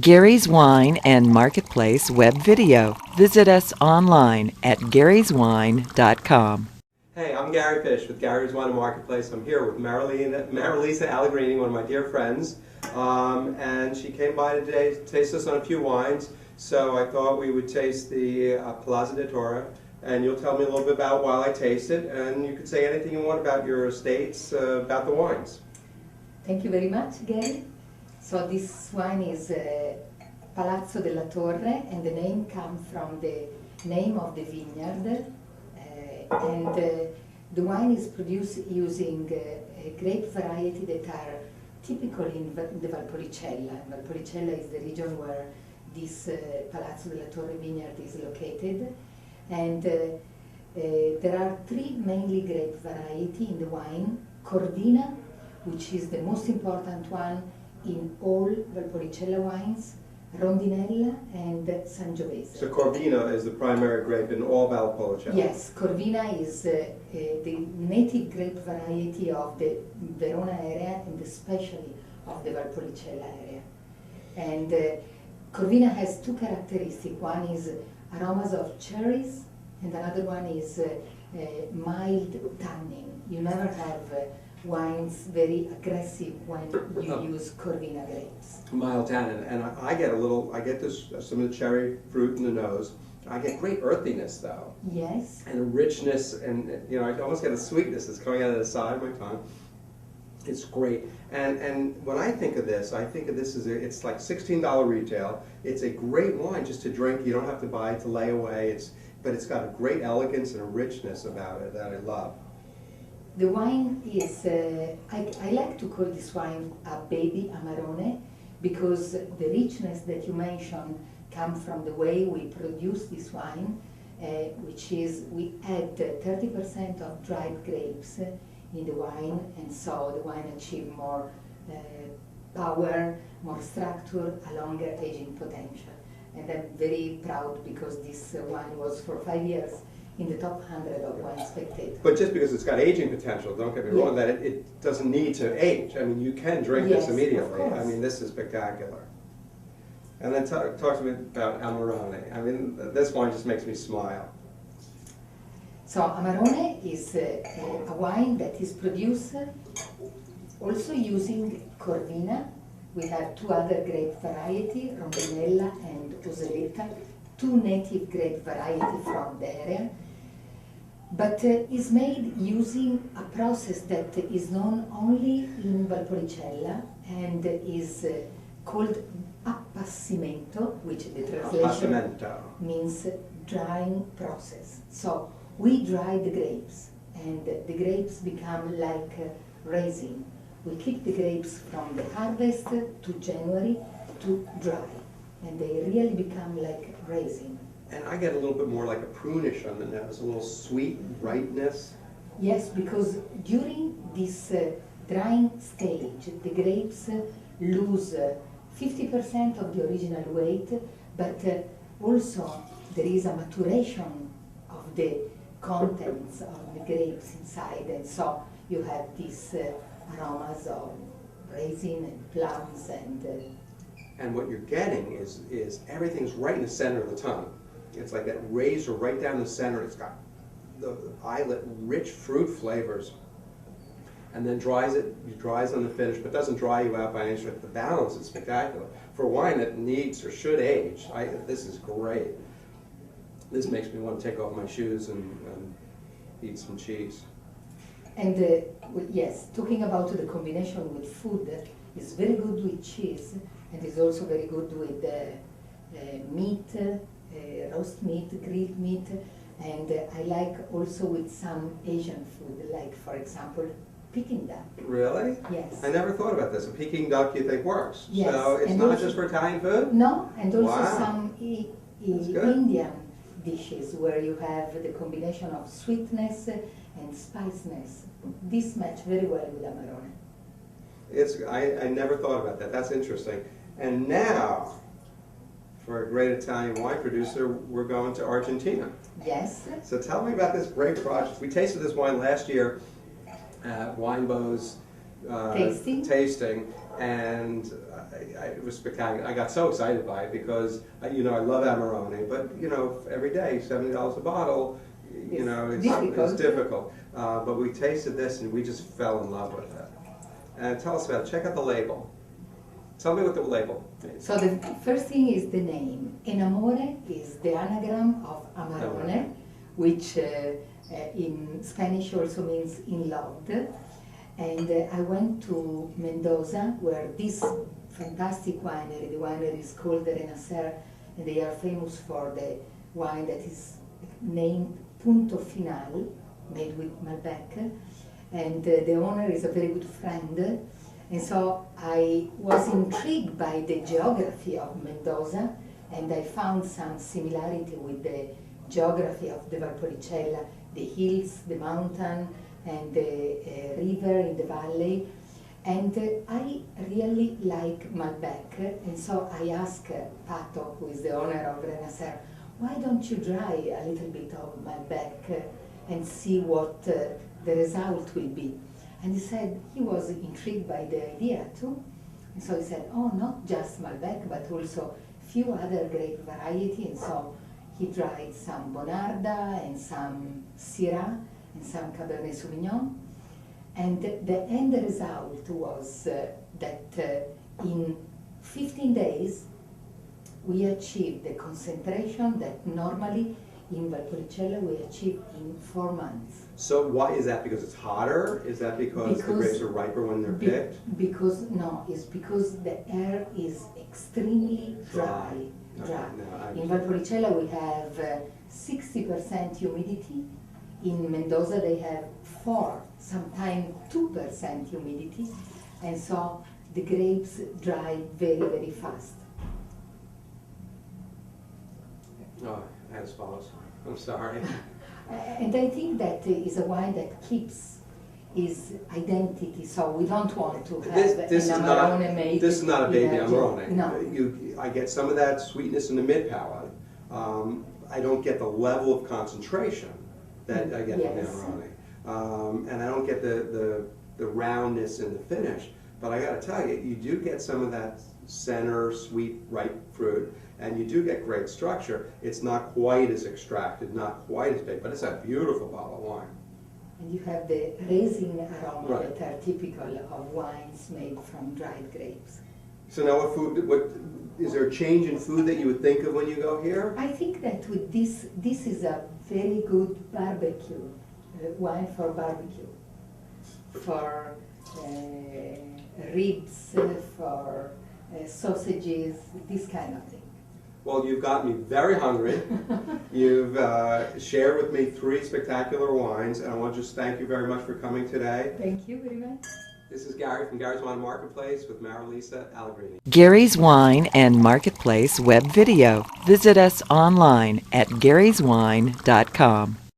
Gary's Wine and Marketplace web video. Visit us online at garyswine.com. Hey, I'm Gary Fish with Gary's Wine and Marketplace. I'm here with Marilisa Allegrini, one of my dear friends, and she came by today to taste us on a few wines. So I thought we would taste the Palazzo de Torre, and you'll tell me a little bit about while I taste it, and you could say anything you want about your estates, about the wines. Thank you very much, Gary. So this wine is Palazzo della Torre, and the name comes from the name of the vineyard. The wine is produced using a grape variety that are typical in the Valpolicella. Valpolicella is the region where this Palazzo della Torre vineyard is located. And there are three mainly grape variety in the wine. Corvina, which is the most important one in all Valpolicella wines, Rondinella and Sangiovese. So Corvina is the primary grape in all Valpolicella? Yes, Corvina is the native grape variety of the Verona area and especially of the Valpolicella area. And Corvina has two characteristics. One is aromas of cherries and another one is mild tannin. You never have wines very aggressive when you use Corvina grapes. Mild tannin, and I get this some of the cherry fruit in the nose. I get great earthiness though. Yes. And a richness, and I almost get a sweetness that's coming out of the side of my tongue. It's great. And when I think of this as it's like $16 retail. It's a great wine just to drink. You don't have to buy it to lay away. But it's got a great elegance and a richness about it that I love. The wine is, I like to call this wine a baby Amarone because the richness that you mentioned comes from the way we produce this wine, which is we add 30% of dried grapes in the wine, and so the wine achieves more power, more structure, a longer aging potential. And I'm very proud because this wine was for 5 years in the top 100 of Wine Spectator. But just because it's got aging potential, don't get me wrong, that it doesn't need to age. I mean, you can drink this immediately. Of course. I mean, this is spectacular. And then talk to me about Amarone. I mean, this wine just makes me smile. So Amarone is a wine that is produced also using Corvina. We have two other grape varieties, Rondinella and Oseletta, two native grape varieties from the area. But is made using a process that is known only in Valpolicella and is called appassimento, which the translation means drying process. So we dry the grapes and the grapes become like resin. We keep the grapes from the harvest to January to dry, and they really become like resin. And I get a little bit more like a prunish on the nose, a little sweet ripeness. Yes, because during this drying stage, the grapes lose 50% of the original weight, but also there is a maturation of the contents of the grapes inside, and so you have these aromas of raisin and plums and what you're getting is everything's right in the center of the tongue. It's like that razor right down the center. It's got the eyelet, rich fruit flavors, and then dries on the finish, but doesn't dry you out by any stretch. The balance is spectacular. For wine that needs or should age, this is great. This makes me want to take off my shoes and eat some cheese. And yes, talking about the combination with food, is very good with cheese, and is also very good with meat, roast meat, grilled meat, and I like also with some Asian food, like for example, Peking duck. Really? Yes. I never thought about this. A Peking duck you think works? Yes. So it's and not also, just for Italian food? No, and also Wow. some Indian dishes where you have the combination of sweetness and spiciness. This match very well with Amarone. I never thought about that. That's interesting. And now, for a great Italian wine producer, we're going to Argentina. Yes. So tell me about this great project. We tasted this wine last year at Winebow's tasting, and it was spectacular. I got so excited by it because, I love Amarone, but, every day, $70 a bottle, it's difficult. But we tasted this and we just fell in love with it. And tell us about it. Check out the label. Tell me what the label means. So the first thing is the name. Enamore is the anagram of Amarone, which in Spanish also means in love. And I went to Mendoza, where this fantastic winery, the winery is called the Renacer, and they are famous for the wine that is named Punto Final, made with Malbec. And the owner is a very good friend. And so I was intrigued by the geography of Mendoza, and I found some similarity with the geography of the Valpolicella, the hills, the mountain, and the river in the valley. And I really like Malbec, and so I asked Pato, who is the owner of Renacer, why don't you try a little bit of Malbec and see what the result will be? And he said he was intrigued by the idea too. And so he said, oh, not just Malbec, but also a few other grape varieties. And so he tried some Bonarda and some Syrah and some Cabernet Sauvignon. And the end result was that in 15 days, we achieved the concentration that normally in Valpolicella we achieve in 4 months. So why is that? Because it's hotter? Is that because the grapes are riper when they're picked? Because it's because the air is extremely dry. In Valpolicella we have 60% humidity. In Mendoza they have 4, sometimes 2% humidity, and so the grapes dry very, very fast. Oh, as follows. I'm sorry. And I think that is a wine that keeps its identity, so we don't want to have This an Amarone made. This is not a baby Amarone. No. I get some of that sweetness in the mid palate. I don't get the level of concentration that I get from the Amarone. And I don't get the roundness in the finish. But I got to tell you, you do get some of that center, sweet, ripe fruit, and you do get great structure. It's not quite as extracted, not quite as big, but it's a beautiful bottle of wine. And you have the resin aroma that are typical of wines made from dried grapes. So now is there a change in food that you would think of when you go here? I think that with this is a very good barbecue, wine for barbecue, for ribs, for sausages, this kind of thing. Well, you've got me very hungry. You've shared with me 3 spectacular wines, and I want to just thank you very much for coming today. Thank you very much. This is Gary from Gary's Wine Marketplace with Marilisa Allegrini. Gary's Wine and Marketplace web video. Visit us online at garyswine.com.